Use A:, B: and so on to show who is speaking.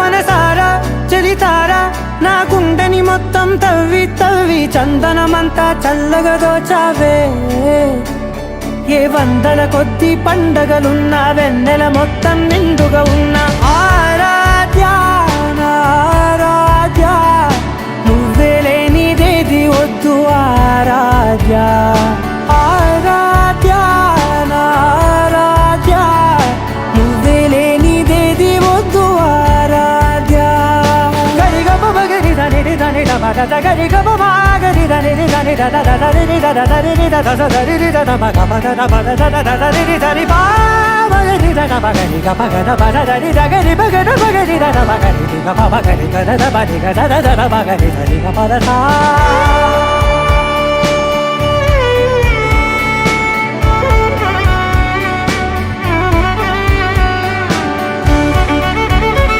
A: మనసారా చలితారా నా గుండెని మొత్తం తవ్వి తవ్వి చందనమంతా చల్లగా దోచావే ఏ వందల కొద్ది పండగలున్నా వెన్నెల మొత్తం నిండుగా ఉన్న ఆరాధ్యా నా ఆరాధ్యా నువ్వే లేనిదేది వద్దు ఆరాధ్యా ఆరాధ్యా నా ఆరాధ్యా నువ్వే లేనిదేది వద్దు ఆరాధ్యా గరిగమ మగరి దని దని మగ గరిగమ మాగరి దని దని దని దని దని దని మగ మగ మగ దని దని బా మగరి దని మగరి మగ మగ దని దని మగరి మగరి దని మగరి మగరి దని మగరి దని మగరి దని మగరి దని